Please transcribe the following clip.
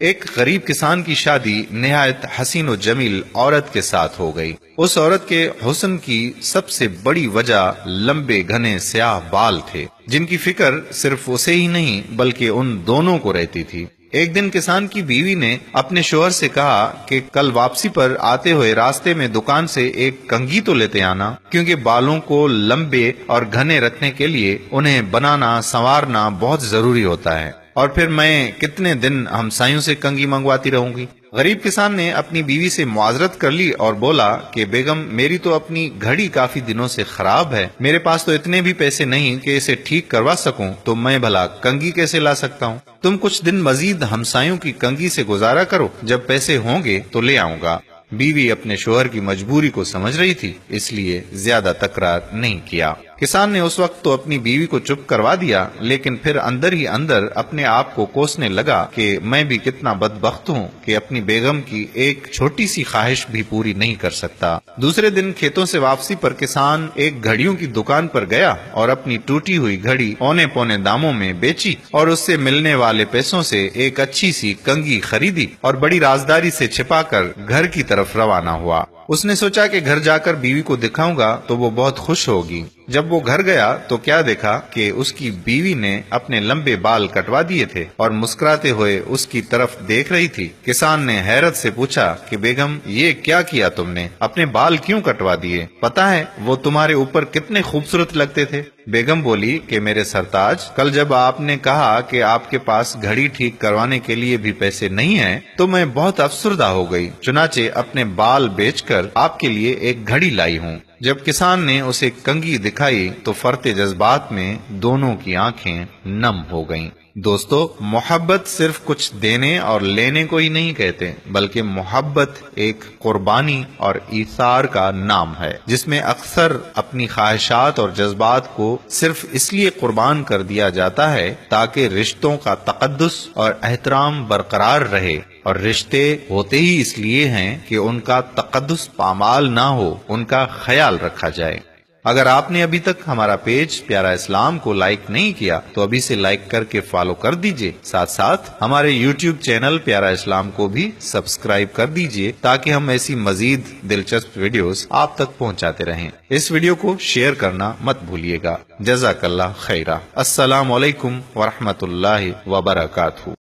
ایک غریب کسان کی شادی نہایت حسین و جمیل عورت کے ساتھ ہو گئی۔ اس عورت کے حسن کی سب سے بڑی وجہ لمبے گھنے سیاہ بال تھے، جن کی فکر صرف اسے ہی نہیں بلکہ ان دونوں کو رہتی تھی۔ ایک دن کسان کی بیوی نے اپنے شوہر سے کہا کہ کل واپسی پر آتے ہوئے راستے میں دکان سے ایک کنگھی تو لیتے آنا، کیونکہ بالوں کو لمبے اور گھنے رکھنے کے لیے انہیں بنانا سنوارنا بہت ضروری ہوتا ہے، اور پھر میں کتنے دن ہمسایوں سے کنگھی منگواتی رہوں گی۔ غریب کسان نے اپنی بیوی سے معذرت کر لی اور بولا کہ بیگم، میری تو اپنی گھڑی کافی دنوں سے خراب ہے، میرے پاس تو اتنے بھی پیسے نہیں کہ اسے ٹھیک کروا سکوں، تو میں بھلا کنگھی کیسے لا سکتا ہوں؟ تم کچھ دن مزید ہمسایوں کی کنگھی سے گزارا کرو، جب پیسے ہوں گے تو لے آؤں گا۔ بیوی اپنے شوہر کی مجبوری کو سمجھ رہی تھی، اس لیے زیادہ تکرار نہیں کیا۔ کسان نے اس وقت تو اپنی بیوی کو چپ کروا دیا، لیکن پھر اندر ہی اندر اپنے آپ کو کوسنے لگا کہ میں بھی کتنا بدبخت ہوں کہ اپنی بیگم کی ایک چھوٹی سی خواہش بھی پوری نہیں کر سکتا۔ دوسرے دن کھیتوں سے واپسی پر کسان ایک گھڑیوں کی دکان پر گیا اور اپنی ٹوٹی ہوئی گھڑی اونے پونے داموں میں بیچی اور اس سے ملنے والے پیسوں سے ایک اچھی سی کنگھی خریدی اور بڑی رازداری سے چھپا کر گھر کی طرف روانہ ہوا۔ اس نے سوچا کہ گھر جا کر بیوی کو دکھاؤں گا تو وہ بہت خوش ہوگی۔ جب وہ گھر گیا تو کیا دیکھا کہ اس کی بیوی نے اپنے لمبے بال کٹوا دیے تھے اور مسکراتے ہوئے اس کی طرف دیکھ رہی تھی۔ کسان نے حیرت سے پوچھا کہ بیگم، یہ کیا کیا تم نے؟ اپنے بال کیوں کٹوا دیے؟ پتا ہے وہ تمہارے اوپر کتنے خوبصورت لگتے تھے۔ بیگم بولی کہ میرے سرتاج، کل جب آپ نے کہا کہ آپ کے پاس گھڑی ٹھیک کروانے کے لیے بھی پیسے نہیں ہیں تو میں بہت افسردہ ہو گئی، چنانچہ اپنے بال بیچ کر آپ کے لیے ایک گھڑی لائی ہوں۔ جب کسان نے اسے کنگھی دکھائی تو فرتے جذبات میں دونوں کی آنکھیں نم ہو گئیں۔ دوستو، محبت صرف کچھ دینے اور لینے کو ہی نہیں کہتے، بلکہ محبت ایک قربانی اور ایثار کا نام ہے، جس میں اکثر اپنی خواہشات اور جذبات کو صرف اس لیے قربان کر دیا جاتا ہے تاکہ رشتوں کا تقدس اور احترام برقرار رہے، اور رشتے ہوتے ہی اس لیے ہیں کہ ان کا تقدس پامال نہ ہو، ان کا خیال رکھا جائے۔ اگر آپ نے ابھی تک ہمارا پیج پیارا اسلام کو لائک نہیں کیا تو ابھی سے لائک کر کے فالو کر دیجئے، ساتھ ساتھ ہمارے یوٹیوب چینل پیارا اسلام کو بھی سبسکرائب کر دیجئے تاکہ ہم ایسی مزید دلچسپ ویڈیوز آپ تک پہنچاتے رہیں۔ اس ویڈیو کو شیئر کرنا مت بھولیے گا۔ جزاک اللہ خیرہ۔ السلام علیکم ورحمۃ اللہ وبرکاتہ۔